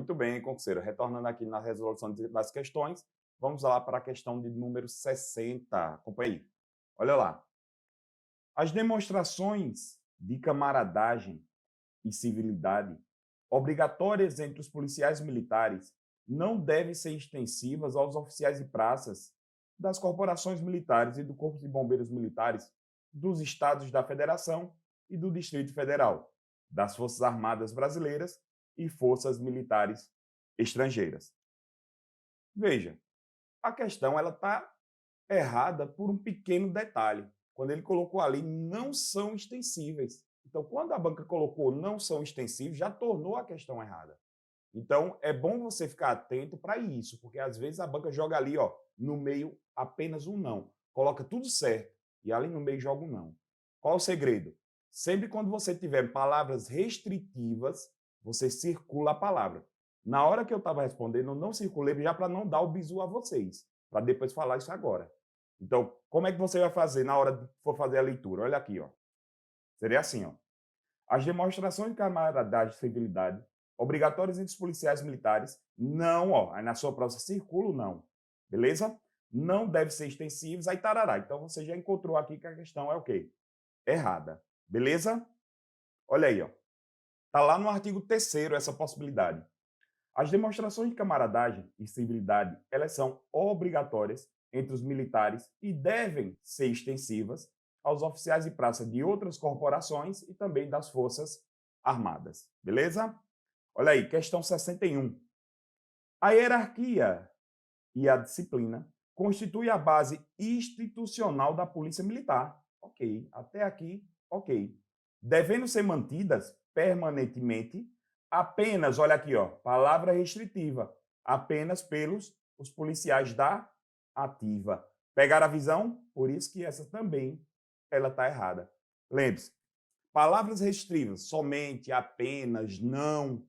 Muito bem, concurseiro. Retornando aqui na resolução das questões, vamos lá para a questão de número 60. Acompanhe aí. Olha lá. As demonstrações de camaradagem e civilidade obrigatórias entre os policiais militares não devem ser extensivas aos oficiais de praças das corporações militares e do Corpo de Bombeiros Militares dos Estados da Federação e do Distrito Federal, das Forças Armadas Brasileiras e Forças Militares Estrangeiras. Veja, a questão ela está errada por um pequeno detalhe. Quando ele colocou ali, não são extensíveis. Então, quando a banca colocou não são extensíveis, já tornou a questão errada. Então, é bom você ficar atento para isso, porque às vezes a banca joga ali, ó, no meio apenas um não. Coloca tudo certo e ali no meio joga um não. Qual o segredo? Sempre quando você tiver palavras restritivas, você circula a palavra. Na hora que eu estava respondendo, eu não circulei já para não dar o bizu a vocês, para depois falar isso agora. Então, como é que você vai fazer na hora que for fazer a leitura? Olha aqui, ó. Seria assim, ó. As demonstrações de camaradagem e civilidade obrigatórias entre os policiais militares não, ó, aí na sua prova você circula o não, beleza? Não deve ser extensivos, aí tarará. Então você já encontrou aqui que a questão é o quê? Errada, beleza? Olha aí, ó. Tá lá no artigo 3º essa possibilidade. As demonstrações de camaradagem e civilidade, elas são obrigatórias entre os militares e devem ser extensivas aos oficiais de praça de outras corporações e também das Forças Armadas. Beleza? Olha aí, questão 61. A hierarquia e a disciplina constituem a base institucional da Polícia Militar. Ok, até aqui, ok. Devendo ser mantidas permanentemente apenas, olha aqui, ó, palavra restritiva, apenas pelos os policiais da ativa. Pegaram a visão? Por isso que essa também ela está errada. Lembre-se, palavras restritivas, somente, apenas, não.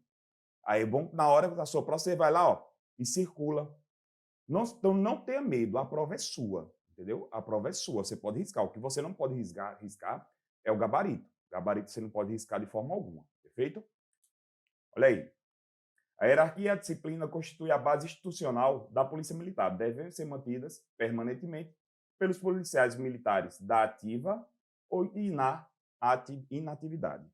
Aí é bom que na hora da sua prova você vai lá, ó, e circula. Não, então não tenha medo, a prova é sua, entendeu? A prova é sua, você pode riscar. O que você não pode riscar é o gabarito. O gabarito você não pode riscar de forma alguma, perfeito? Olha aí. A hierarquia e a disciplina constituem a base institucional da Polícia Militar. Devem ser mantidas permanentemente pelos policiais militares da ativa ou na inatividade.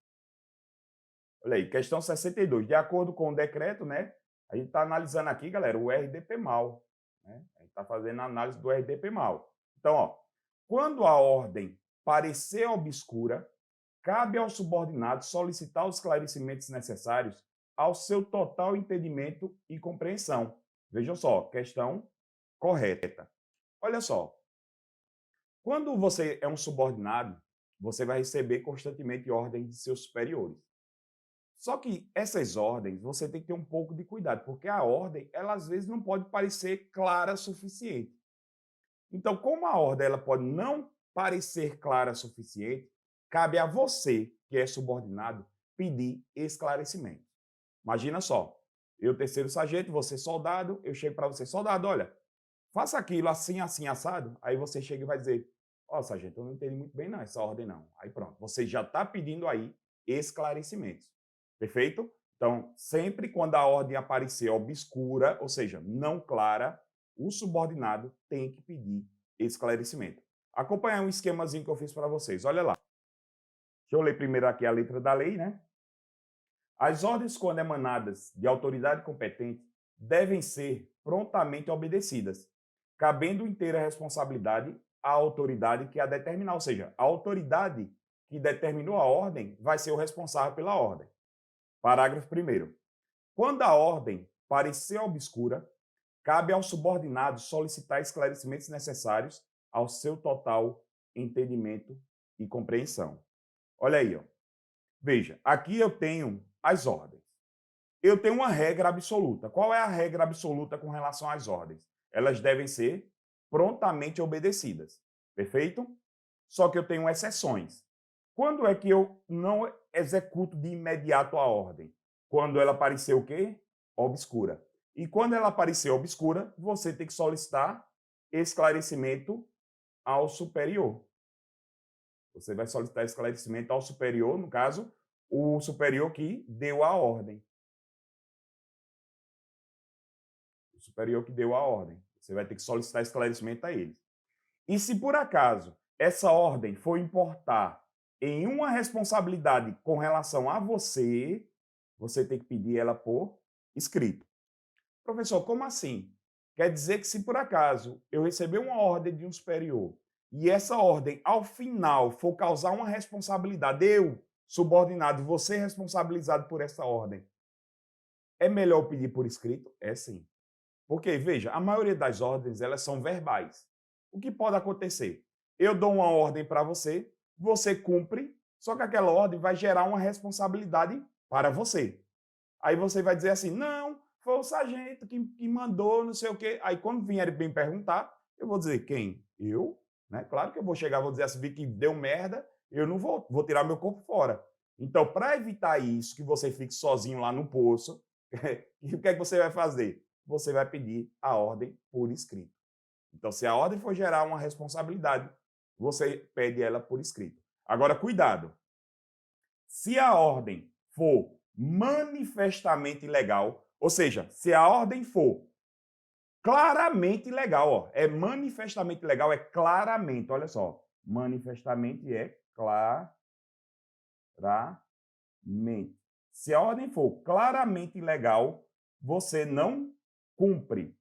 Olha aí, questão 62. De acordo com o decreto, né? A gente está analisando aqui, galera, o RDP-MAL. Né? A gente está fazendo a análise do RDP-MAL. Então, ó, quando a ordem parecer obscura, cabe ao subordinado solicitar os esclarecimentos necessários ao seu total entendimento e compreensão. Vejam só, questão correta. Olha só, quando você é um subordinado, você vai receber constantemente ordens de seus superiores. Só que essas ordens, você tem que ter um pouco de cuidado, porque a ordem, ela às vezes não pode parecer clara o suficiente. Então, como a ordem ela pode não parecer clara o suficiente, cabe a você, que é subordinado, pedir esclarecimento. Imagina só, eu terceiro sargento, você soldado, eu chego para você, soldado, olha, faça aquilo assim, assim, assado. Aí você chega e vai dizer, ó, sargento, eu não entendi muito bem não, essa ordem não. Aí pronto, você já está pedindo aí esclarecimentos. Perfeito? Então, sempre quando a ordem aparecer obscura, ou seja, não clara, o subordinado tem que pedir esclarecimento. Acompanhar um esquemazinho que eu fiz para vocês. Olha lá. Deixa eu ler primeiro aqui a letra da lei, né? As ordens, quando emanadas de autoridade competente, devem ser prontamente obedecidas, cabendo inteira responsabilidade à autoridade que a determinar, ou seja, a autoridade que determinou a ordem vai ser o responsável pela ordem. Parágrafo 1º. Quando a ordem parecer obscura, cabe ao subordinado solicitar esclarecimentos necessários ao seu total entendimento e compreensão. Olha aí, ó. Veja, aqui eu tenho as ordens. Eu tenho uma regra absoluta. Qual é a regra absoluta com relação às ordens? Elas devem ser prontamente obedecidas. Perfeito? Só que eu tenho exceções. Quando é que eu não executo de imediato a ordem? Quando ela aparecer o quê? Obscura. E quando ela aparecer obscura, você tem que solicitar esclarecimento ao superior. Você vai solicitar esclarecimento ao superior, no caso, o superior que deu a ordem. superior que deu a ordem. Você vai ter que solicitar esclarecimento a eles. E se por acaso essa ordem for importar em uma responsabilidade com relação a você, você tem que pedir ela por escrito. Professor, como assim? Quer dizer que se por acaso eu receber uma ordem de um superior e essa ordem, ao final, for causar uma responsabilidade, eu, subordinado, vou ser responsabilizado por essa ordem, é melhor pedir por escrito? É sim. Porque, veja, a maioria das ordens, elas são verbais. O que pode acontecer? Eu dou uma ordem para você, você cumpre, só que aquela ordem vai gerar uma responsabilidade para você. Aí você vai dizer assim, não, foi o sargento que mandou, não sei o quê. Aí quando vierem bem perguntar, eu vou dizer, quem? Eu? Né? Claro que eu vou chegar, vou dizer assim, vi que deu merda, eu não vou tirar meu corpo fora. Então, para evitar isso, que você fique sozinho lá no poço, o que é que você vai fazer? Você vai pedir a ordem por escrito. Então, se a ordem for gerar uma responsabilidade, você pede ela por escrito. Agora, cuidado. Se a ordem for manifestamente ilegal, ou seja, se a ordem for claramente ilegal, ó, é manifestamente ilegal, é claramente, olha só, manifestamente é claramente. Se a ordem for claramente ilegal, você não cumpre.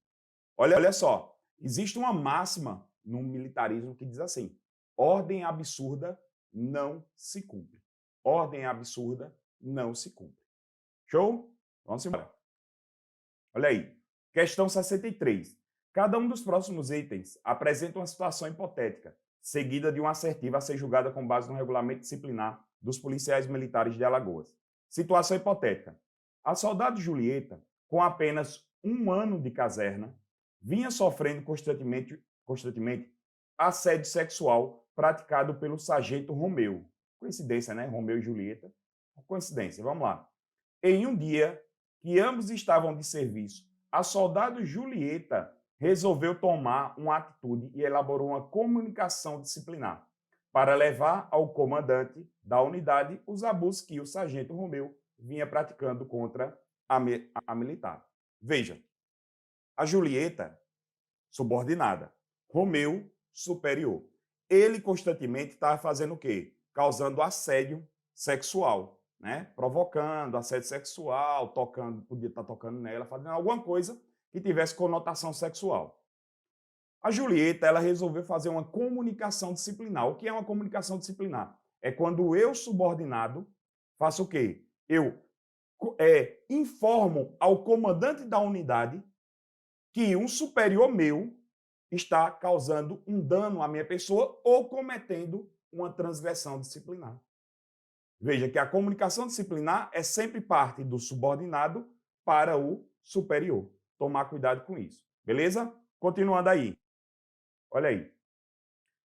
Olha só, existe uma máxima no militarismo que diz assim: ordem absurda não se cumpre. Ordem absurda não se cumpre. Show? Vamos embora. Olha aí. Questão 63. Cada um dos próximos itens apresenta uma situação hipotética, seguida de uma assertiva a ser julgada com base no regulamento disciplinar dos policiais militares de Alagoas. Situação hipotética. A soldado Julieta, com apenas 1 ano de caserna, vinha sofrendo constantemente assédio sexual praticado pelo sargento Romeu. Coincidência, né? Romeu e Julieta. Coincidência, vamos lá. Em um dia que ambos estavam de serviço, a soldado Julieta resolveu tomar uma atitude e elaborou uma comunicação disciplinar para levar ao comandante da unidade os abusos que o sargento Romeu vinha praticando contra a militar. Veja, a Julieta, subordinada, Romeu, superior. Ele constantemente estava fazendo o quê? Causando assédio sexual, né? Provocando assédio sexual, tocando, podia estar tocando nela, fazendo alguma coisa que tivesse conotação sexual. A Julieta, ela resolveu fazer uma comunicação disciplinar. O que é uma comunicação disciplinar? É quando eu, subordinado, faço o quê? Eu informo ao comandante da unidade que um superior meu está causando um dano à minha pessoa ou cometendo uma transgressão disciplinar. Veja que a comunicação disciplinar é sempre parte do subordinado para o superior. Tomar cuidado com isso. Beleza? Continuando aí. Olha aí.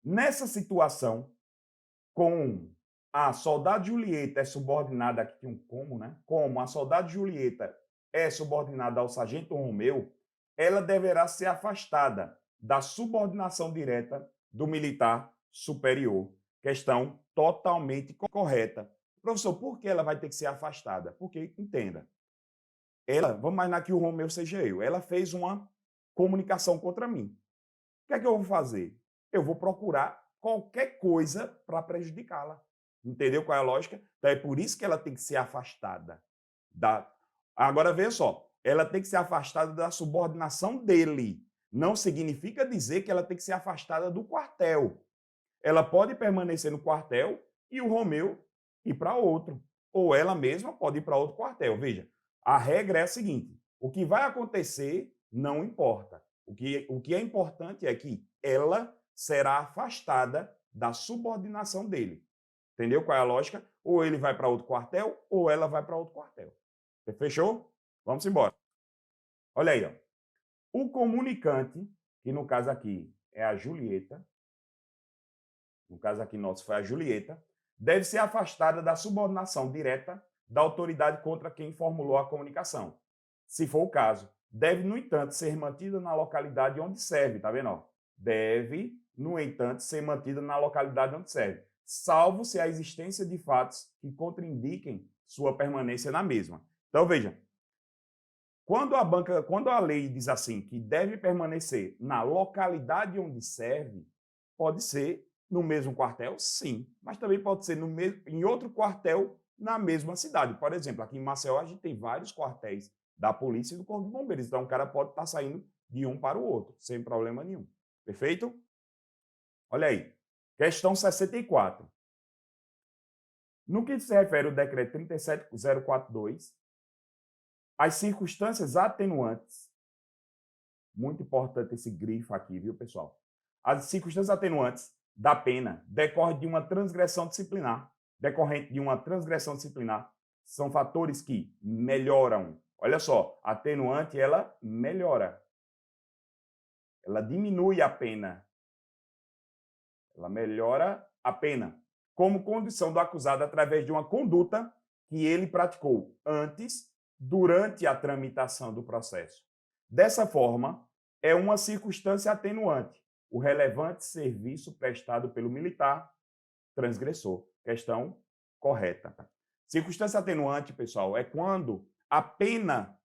Nessa situação, com a soldado Julieta é subordinada, aqui tem um como, né? Como a soldado Julieta é subordinada ao sargento Romeu, ela deverá ser afastada da subordinação direta do militar superior. Questão totalmente correta. Professor, por que ela vai ter que ser afastada? Porque, entenda, ela, vamos imaginar que o Romeu seja eu, ela fez uma comunicação contra mim. O que é que eu vou fazer? Eu vou procurar qualquer coisa para prejudicá-la. Entendeu qual é a lógica? Então é por isso que ela tem que ser afastada. Agora veja só, ela tem que ser afastada da subordinação dele. Não significa dizer que ela tem que ser afastada do quartel. Ela pode permanecer no quartel e o Romeu ir para outro. Ou ela mesma pode ir para outro quartel. Veja, a regra é a seguinte: o que vai acontecer não importa. O que é importante é que ela será afastada da subordinação dele. Entendeu qual é a lógica? Ou ele vai para outro quartel, ou ela vai para outro quartel. Fechou? Vamos embora. Olha aí, ó. O comunicante, que no caso aqui é a Julieta, no caso aqui nosso foi a Julieta, deve ser afastada da subordinação direta da autoridade contra quem formulou a comunicação. Se for o caso, deve, no entanto, ser mantida na localidade onde serve, tá vendo? Deve, no entanto, ser mantida na localidade onde serve, salvo se a existência de fatos que contraindiquem sua permanência na mesma. Então, veja, quando a lei diz assim que deve permanecer na localidade onde serve, pode ser no mesmo quartel, sim, mas também pode ser em outro quartel na mesma cidade. Por exemplo, aqui em Maceió a gente tem vários quartéis da polícia e do Corpo de Bombeiros, então o cara pode estar saindo de um para o outro, sem problema nenhum. Perfeito? Olha aí. Questão 64. No que se refere ao decreto 37042, as circunstâncias atenuantes, muito importante esse grifo aqui, viu, pessoal? As circunstâncias atenuantes da pena decorrem de uma transgressão disciplinar. Decorrente de uma transgressão disciplinar são fatores que melhoram. Olha só, atenuante, ela melhora. Ela diminui a pena. Ela melhora a pena. Como condição do acusado através de uma conduta que ele praticou antes, durante a tramitação do processo. Dessa forma, é uma circunstância atenuante o relevante serviço prestado pelo militar transgressor. Questão correta. Circunstância atenuante, pessoal, é quando a pena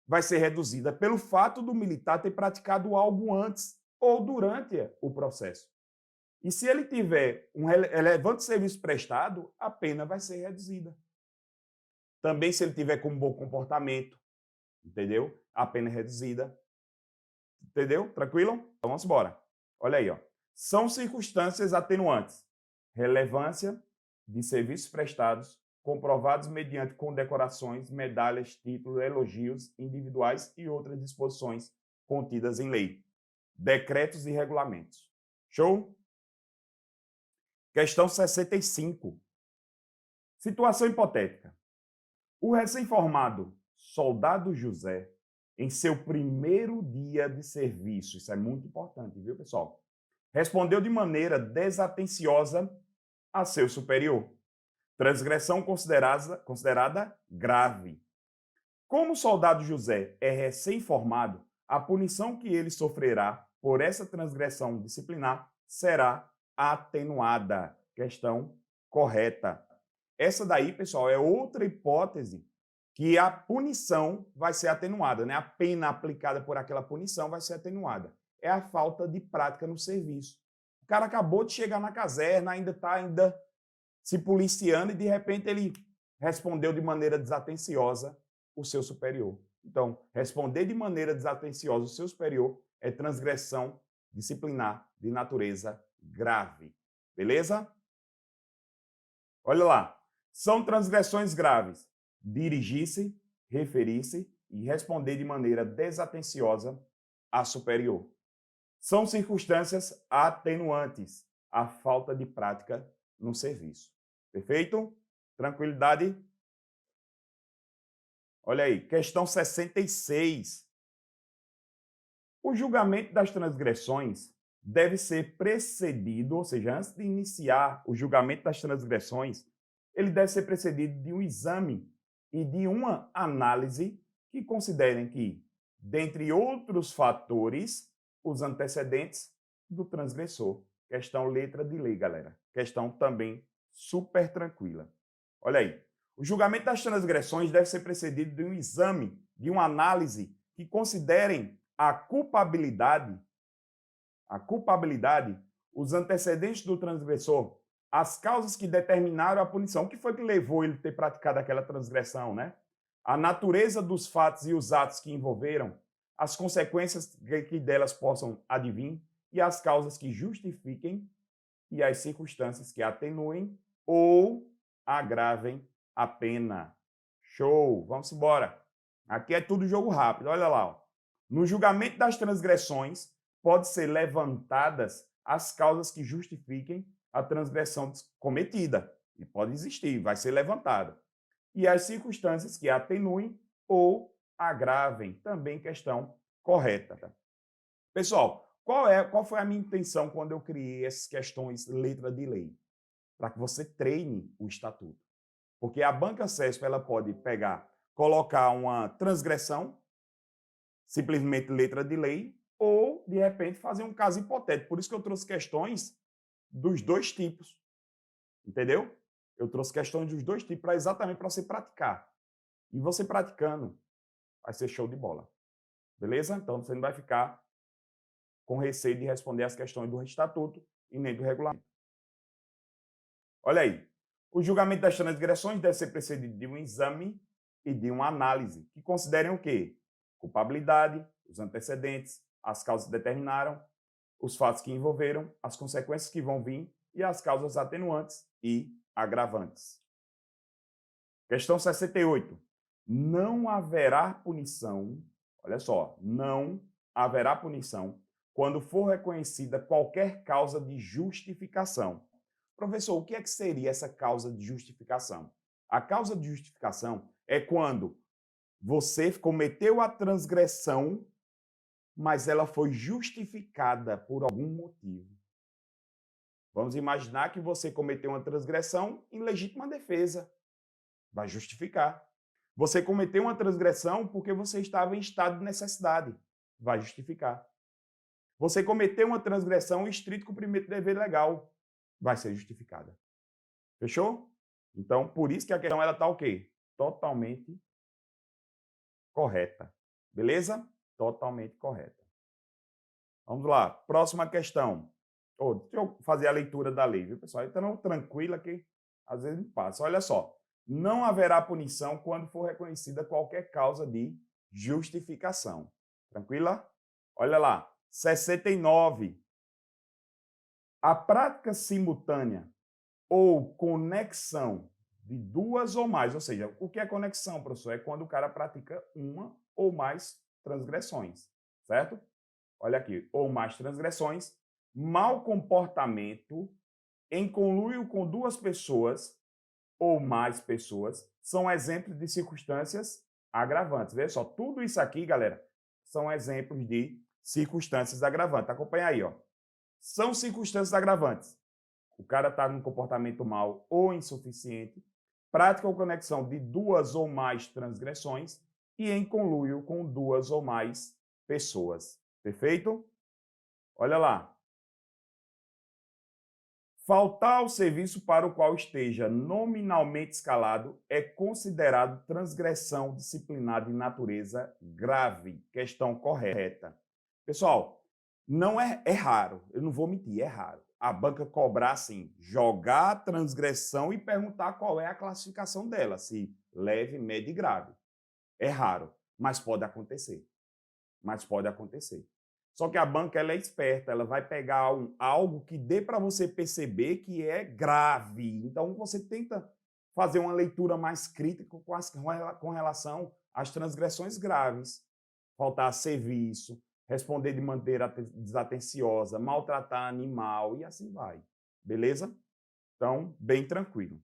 vai ser reduzida pelo fato do militar ter praticado algo antes ou durante o processo. E se ele tiver um relevante serviço prestado, a pena vai ser reduzida. Também se ele tiver com bom comportamento, entendeu? A pena é reduzida. Entendeu? Tranquilo? Então vamos embora. Olha aí, ó. São circunstâncias atenuantes. Relevância de serviços prestados, comprovados mediante condecorações, medalhas, títulos, elogios individuais e outras disposições contidas em lei, decretos e regulamentos. Show? Questão 65. Situação hipotética. O recém-formado soldado José, em seu primeiro dia de serviço, isso é muito importante, viu, pessoal? Respondeu de maneira desatenciosa a seu superior. Transgressão considerada grave. Como o soldado José é recém-formado, a punição que ele sofrerá por essa transgressão disciplinar será atenuada. Questão correta. Essa daí, pessoal, é outra hipótese que a punição vai ser atenuada, né? A pena aplicada por aquela punição vai ser atenuada. É a falta de prática no serviço. O cara acabou de chegar na caserna, ainda está se policiando e, de repente, ele respondeu de maneira desatenciosa o seu superior. Então, responder de maneira desatenciosa o seu superior é transgressão disciplinar de natureza grave. Beleza? Olha lá. São transgressões graves: dirigir-se, referir-se e responder de maneira desatenciosa a superior. São circunstâncias atenuantes à falta de prática no serviço. Perfeito? Tranquilidade? Olha aí, questão 66. O julgamento das transgressões deve ser precedido, ou seja, antes de iniciar o julgamento das transgressões, ele deve ser precedido de um exame e de uma análise que considerem que, dentre outros fatores, os antecedentes do transgressor. Questão letra de lei, galera. Questão também super tranquila. Olha aí. O julgamento das transgressões deve ser precedido de um exame, de uma análise que considerem a culpabilidade, os antecedentes do transgressor, as causas que determinaram a punição. O que foi que levou ele a ter praticado aquela transgressão, né? A natureza dos fatos e os atos que envolveram, as consequências que delas possam advir e as causas que justifiquem e as circunstâncias que atenuem ou agravem a pena. Show! Vamos embora. Aqui é tudo jogo rápido. Olha lá. Ó. No julgamento das transgressões, pode ser levantadas as causas que justifiquem a transgressão cometida. E pode existir, vai ser levantada. E as circunstâncias que atenuem ou agravem. Também questão correta. Pessoal, qual foi a minha intenção quando eu criei essas questões letra de lei? Para que você treine o estatuto. Porque a banca CESP ela pode pegar, colocar uma transgressão, simplesmente letra de lei, ou, de repente, fazer um caso hipotético. Por isso que eu trouxe questões dos dois tipos. Entendeu? Eu trouxe questões dos dois tipos exatamente para você praticar. E você praticando, Vai ser show de bola. Beleza? Então, você não vai ficar com receio de responder as questões do estatuto e nem do regulamento. Olha aí. O julgamento das transgressões deve ser precedido de um exame e de uma análise, que considerem o quê? Culpabilidade, os antecedentes, as causas que determinaram, os fatos que envolveram, as consequências que vão vir e as causas atenuantes e agravantes. Questão 68. Não haverá punição, olha só, não haverá punição quando for reconhecida qualquer causa de justificação. Professor, o que é que seria essa causa de justificação? A causa de justificação é quando você cometeu a transgressão, mas ela foi justificada por algum motivo. Vamos imaginar que você cometeu uma transgressão em legítima defesa. Vai justificar. Você cometeu uma transgressão porque você estava em estado de necessidade. Vai justificar. Você cometeu uma transgressão em estrito cumprimento de dever legal. Vai ser justificada. Fechou? Então, por isso que a questão ela está o quê? Totalmente correta. Beleza? Totalmente correta. Vamos lá. Próxima questão. Deixa eu fazer a leitura da lei, viu, pessoal? Então, tranquila que às vezes passa. Olha só. Não haverá punição quando for reconhecida qualquer causa de justificação. Tranquila? Olha lá. 69. A prática simultânea ou conexão de duas ou mais, ou seja, o que é conexão, professor? É quando o cara pratica uma ou mais transgressões, certo? Olha aqui, ou mais transgressões, mau comportamento em conluio com duas pessoas ou mais pessoas são exemplos de circunstâncias agravantes. Veja só, tudo isso aqui, galera, são exemplos de circunstâncias agravantes. Acompanha aí, ó. São circunstâncias agravantes. O cara está num comportamento mau ou insuficiente, prática ou conexão de duas ou mais transgressões e em conluio com duas ou mais pessoas. Perfeito? Olha lá. Faltar ao serviço para o qual esteja nominalmente escalado é considerado transgressão disciplinar de natureza grave. Questão correta. Pessoal, não é raro, eu não vou mentir, é raro. A banca cobrar assim, jogar a transgressão e perguntar qual é a classificação dela, se leve, médio e grave. É raro, mas pode acontecer. Mas pode acontecer. Só que a banca ela é esperta, ela vai pegar algo que dê para você perceber que é grave. Então, você tenta fazer uma leitura mais crítica com relação às transgressões graves. Faltar a serviço, responder de maneira desatenciosa, maltratar animal e assim vai. Beleza? Então, bem tranquilo.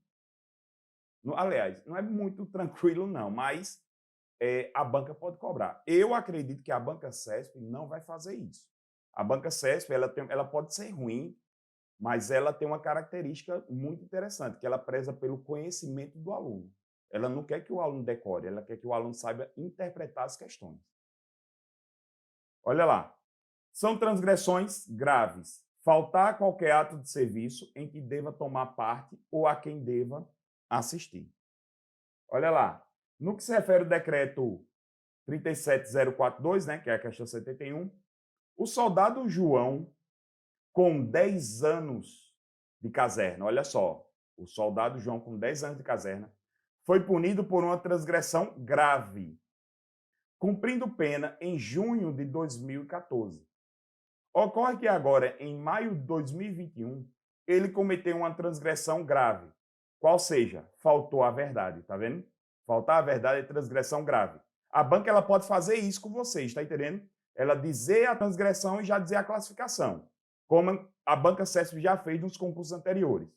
Aliás, não é muito tranquilo não, mas a banca pode cobrar. Eu acredito que a banca CESP não vai fazer isso. A banca CESP ela pode ser ruim, mas ela tem uma característica muito interessante, que ela preza pelo conhecimento do aluno. Ela não quer que o aluno decore, ela quer que o aluno saiba interpretar as questões. Olha lá. São transgressões graves. Faltar qualquer ato de serviço em que deva tomar parte ou a quem deva assistir. Olha lá. No que se refere ao decreto 37042, né, que é a questão 71, o soldado João, com 10 anos de caserna, olha só, o soldado João com 10 anos de caserna, foi punido por uma transgressão grave, cumprindo pena em junho de 2014. Ocorre que agora, em maio de 2021, ele cometeu uma transgressão grave, qual seja, faltou a verdade, tá vendo? Faltar a verdade é transgressão grave. A banca ela pode fazer isso com vocês, está entendendo? Ela dizer a transgressão e já dizer a classificação, como a banca CESP já fez nos concursos anteriores.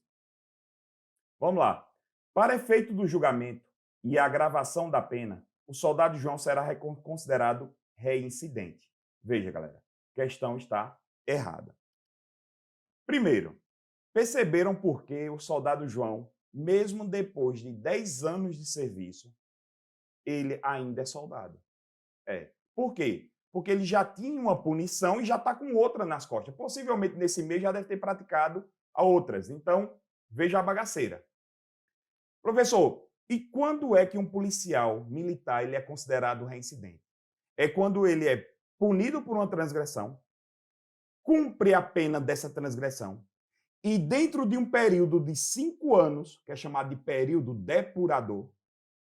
Vamos lá. Para efeito do julgamento e a agravação da pena, o soldado João será considerado reincidente. Veja, galera, a questão está errada. Primeiro, perceberam por que o soldado João, mesmo depois de 10 anos de serviço, ele ainda é soldado. Por quê? Porque ele já tinha uma punição e já está com outra nas costas. Possivelmente, nesse mês, já deve ter praticado a outras. Então, veja a bagaceira. Professor, E quando é que um policial militar ele é considerado reincidente? É quando ele é punido por uma transgressão, cumpre a pena dessa transgressão, e dentro de um período de 5 anos, que é chamado de período depurador,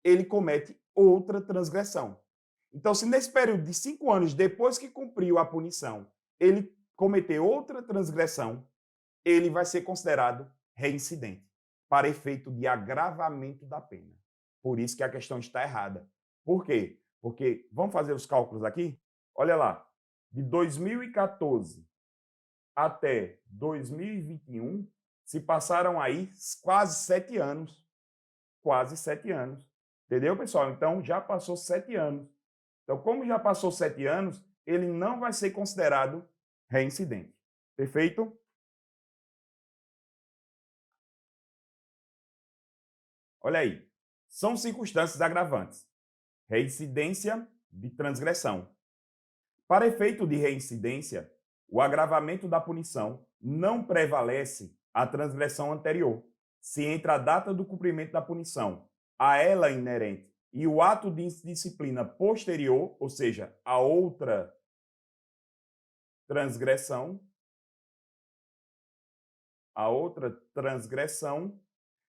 ele comete outra transgressão. Então, se nesse período de 5 anos, depois que cumpriu a punição, ele cometer outra transgressão, ele vai ser considerado reincidente, para efeito de agravamento da pena. Por isso que a questão está errada. Por quê? Porque, vamos fazer os cálculos aqui? Olha lá, de 2014 até 2021, se passaram aí quase 7 anos. Quase 7 anos. Entendeu, pessoal? Então, já passou 7 anos. Então, como já passou 7 anos, ele não vai ser considerado reincidente. Perfeito? Olha aí. São circunstâncias agravantes. Reincidência de transgressão. Para efeito de reincidência, o agravamento da punição não prevalece à transgressão anterior, se entre a data do cumprimento da punição, a ela inerente, e o ato de disciplina posterior, ou seja, a outra transgressão,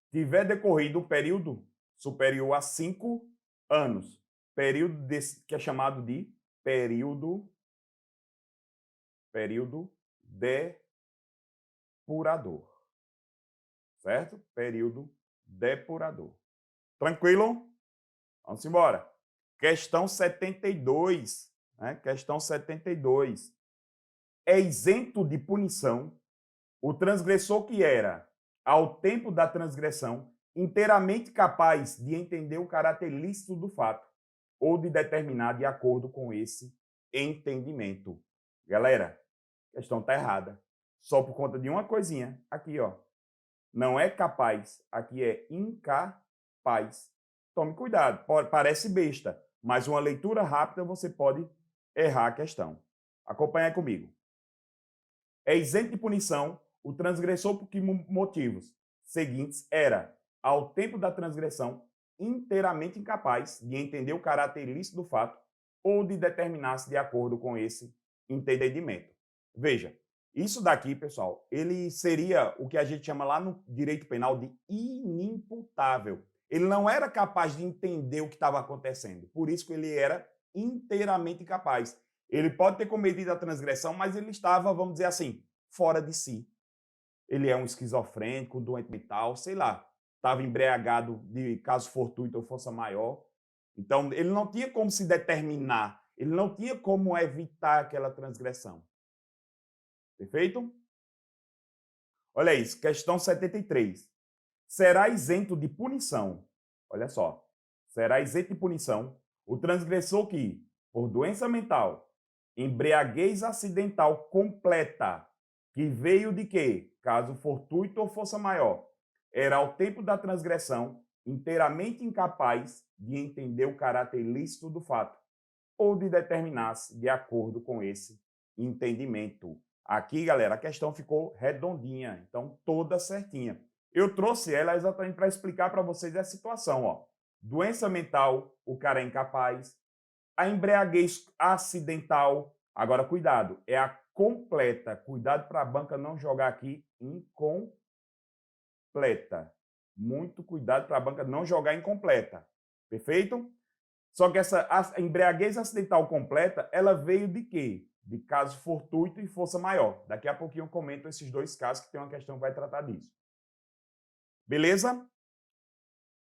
tiver decorrido um período superior a 5 anos, período desse, que é chamado de período depurador, certo? Período depurador. Tranquilo? Vamos embora. Questão 72, né? Questão 72. É isento de punição o transgressor que era, ao tempo da transgressão, inteiramente capaz de entender o caráter lícito do fato ou de determinar de acordo com esse entendimento. Galera, a questão está errada. Só por conta de uma coisinha. Aqui, ó. Não é capaz. Aqui é incapaz. Tome cuidado. Parece besta, mas uma leitura rápida você pode errar a questão. Acompanhe comigo. É isento de punição o transgressor por que motivos seguintes era, ao tempo da transgressão, inteiramente incapaz de entender o caráter ilícito do fato ou de determinar-se de acordo com esse entendimento. Veja, isso daqui, pessoal, ele seria o que a gente chama lá no direito penal de inimputável. Ele não era capaz de entender o que estava acontecendo, por isso que ele era inteiramente incapaz. Ele pode ter cometido a transgressão, mas ele estava, vamos dizer assim, fora de si. Ele é um esquizofrênico, doente mental, sei lá, estava embriagado de caso fortuito ou força maior. Então, ele não tinha como se determinar, ele não tinha como evitar aquela transgressão. Perfeito? Olha isso, questão 73. Será isento de punição, olha só, será isento de punição o transgressor que, por doença mental, embriaguez acidental completa, que veio de quê? Caso fortuito ou força maior, era ao tempo da transgressão inteiramente incapaz de entender o caráter ilícito do fato ou de determinar-se de acordo com esse entendimento. Aqui, galera, a questão ficou redondinha, então toda certinha. Eu trouxe ela exatamente para explicar para vocês a situação. Ó. Doença mental, o cara é incapaz. A embriaguez acidental, agora cuidado, é a completa. Cuidado para a banca não jogar aqui incompleta. Muito cuidado para a banca não jogar incompleta. Perfeito? Só que essa embriaguez acidental completa, ela veio de quê? De caso fortuito e força maior. Daqui a pouquinho eu comento esses dois casos, que tem uma questão que vai tratar disso. Beleza?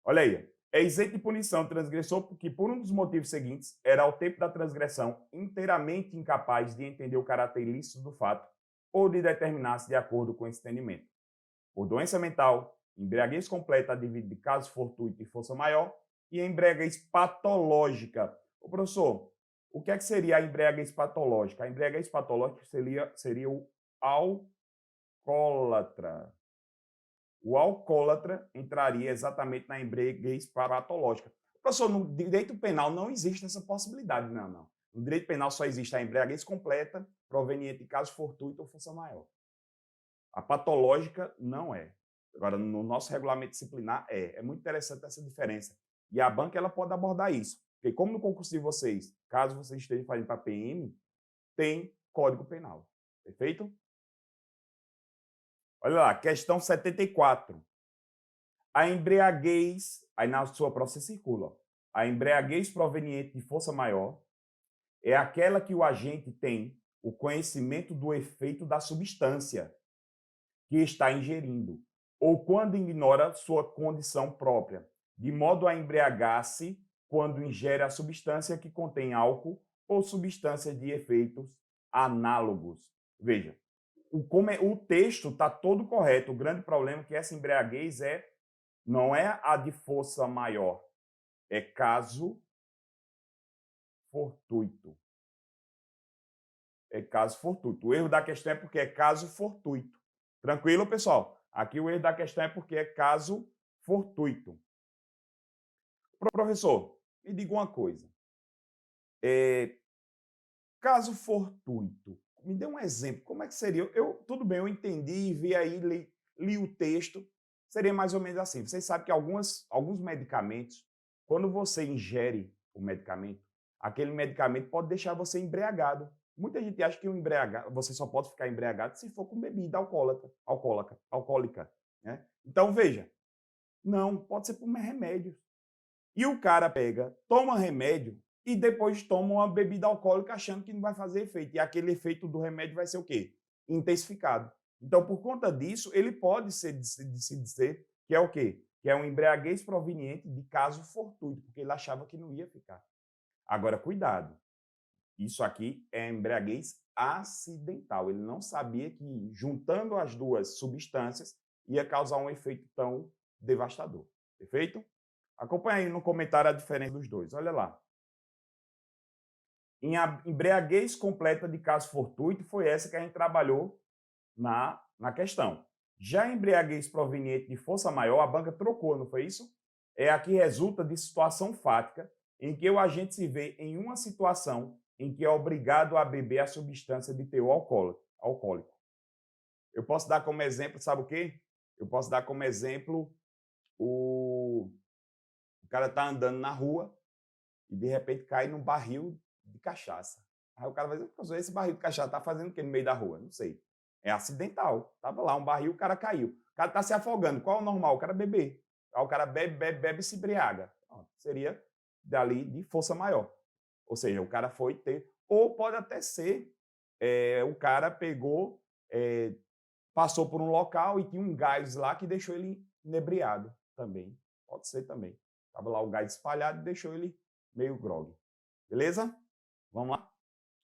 Olha aí. É isento de punição transgressor porque, por um dos motivos seguintes, era ao tempo da transgressão inteiramente incapaz de entender o caráter ilícito do fato ou de determinar-se de acordo com esse entendimento. Por doença mental, embriaguez completa advide de caso fortuito e força maior, e a embriaguez patológica. Ô, professor, o que é que seria a embriaguez patológica? A embriaguez patológica seria o alcoólatra. O alcoólatra entraria exatamente na embriaguez patológica. Professor, no direito penal não existe essa possibilidade, não. No direito penal só existe a embriaguez completa, proveniente de caso fortuito ou força maior. A patológica não é. Agora, no nosso regulamento disciplinar, é muito interessante essa diferença. E a banca ela pode abordar isso. Porque como no concurso de vocês, caso vocês estejam fazendo para PM, tem Código Penal. Perfeito? Olha lá, questão 74. A embriaguez, aí na sua prova você circula, a embriaguez proveniente de força maior é aquela que o agente tem o conhecimento do efeito da substância que está ingerindo, ou quando ignora sua condição própria, de modo a embriagar-se quando ingere a substância que contém álcool ou substância de efeitos análogos. Veja, o texto está todo correto. O grande problema é que essa embriaguez não é a de força maior, é caso fortuito. É caso fortuito. O erro da questão é porque é caso fortuito. Tranquilo, pessoal? Aqui o erro da questão é porque é caso fortuito. Professor, me diga uma coisa. Caso fortuito, me dê um exemplo. Como é que seria? Tudo bem, eu entendi, vi aí, li o texto. Seria mais ou menos assim. Vocês sabem que alguns medicamentos, quando você ingere o medicamento, aquele medicamento pode deixar você embriagado. Muita gente acha que você só pode ficar embriagado se for com bebida alcoólica. Né? Então, veja, não, pode ser por remédios. E o cara pega, toma remédio e depois toma uma bebida alcoólica achando que não vai fazer efeito. E aquele efeito do remédio vai ser o quê? Intensificado. Então, por conta disso, ele pode se dizer que é o quê? Que é um embriaguez proveniente de caso fortuito, porque ele achava que não ia ficar. Agora, cuidado. Isso aqui é embriaguez acidental. Ele não sabia que, juntando as duas substâncias, ia causar um efeito tão devastador. Perfeito? Acompanhe aí no comentário a diferença dos dois. Olha lá. Em embriaguez completa de caso fortuito, foi essa que a gente trabalhou na questão. Já a embriaguez proveniente de força maior, a banca trocou, não foi isso? É a que resulta de situação fática em que o agente se vê em uma situação em que é obrigado a beber a substância de teor alcoólico. Eu posso dar como exemplo, sabe o quê? Eu posso dar como exemplo o cara está andando na rua e de repente cai num barril de cachaça. Aí o cara vai dizer, esse barril de cachaça está fazendo o quê no meio da rua? Não sei. É acidental. Tava lá um barril, o cara caiu. O cara está se afogando. Qual é o normal? O cara beber. Aí o cara bebe e se embriaga. Seria dali de força maior. Ou seja, o cara foi ter... Ou pode até ser, o cara pegou, passou por um local e tinha um gás lá que deixou ele inebriado também. Pode ser também. Estava lá o gás espalhado e deixou ele meio grogue. Beleza? Vamos lá?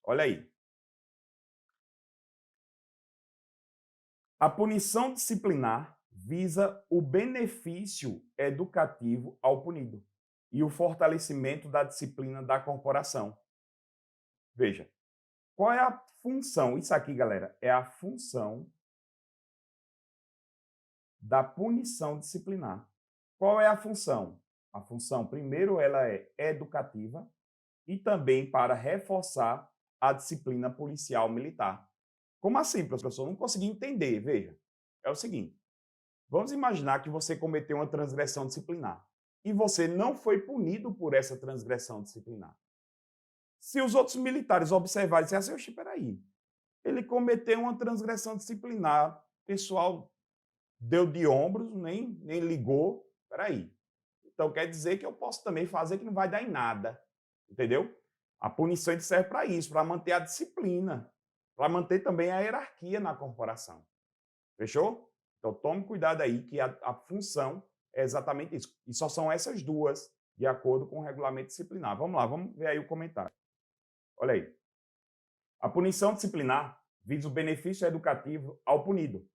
Olha aí. A punição disciplinar visa o benefício educativo ao punido e o fortalecimento da disciplina da corporação. Veja, qual é a função? Isso aqui, galera, é a função da punição disciplinar. Qual é a função? A função, primeiro, ela é educativa e também para reforçar a disciplina policial militar. Como assim, professor? Não consegui entender. Veja, é o seguinte. Vamos imaginar que você cometeu uma transgressão disciplinar e você não foi punido por essa transgressão disciplinar. Se os outros militares observarem e disserem assim, peraí, ele cometeu uma transgressão disciplinar, o pessoal deu de ombros, nem ligou, peraí. Então quer dizer que eu posso também fazer que não vai dar em nada, entendeu? A punição serve para isso, para manter a disciplina, para manter também a hierarquia na corporação. Fechou? Então tome cuidado aí que a função é exatamente isso. E só são essas duas, de acordo com o regulamento disciplinar. Vamos lá, vamos ver aí o comentário. Olha aí. A punição disciplinar visa o benefício educativo ao punido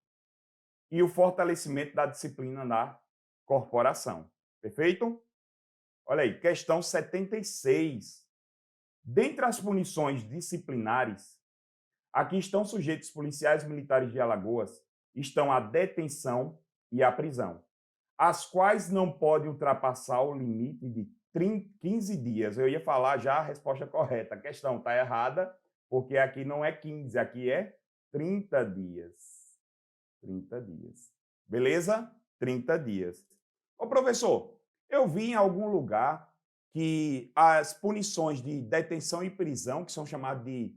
e o fortalecimento da disciplina da corporação. Perfeito? Olha aí, questão 76. Dentre as punições disciplinares, a que estão sujeitos policiais militares de Alagoas estão a detenção e a prisão, as quais não podem ultrapassar o limite de 15 dias. Eu ia falar já a resposta correta. A questão está errada, porque aqui não é 15, aqui é 30 dias. 30 dias. Beleza? 30 dias. Ô, professor, eu vi em algum lugar que as punições de detenção e prisão, que são chamadas de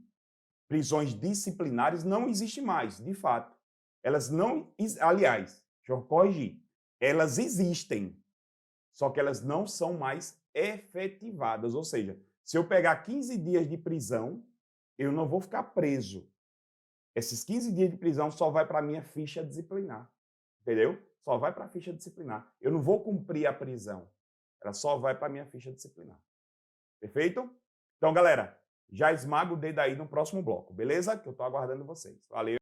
prisões disciplinares, não existem mais, de fato. Elas não, aliás, deixa eu corrigir, elas existem, só que elas não são mais efetivadas. Ou seja, se eu pegar 15 dias de prisão, eu não vou ficar preso. Esses 15 dias de prisão só vai para a minha ficha disciplinar. Entendeu? Só vai para a ficha disciplinar. Eu não vou cumprir a prisão. Ela só vai para a minha ficha disciplinar. Perfeito? Então, galera, já esmaga o dedo aí no próximo bloco, beleza? Que eu estou aguardando vocês. Valeu!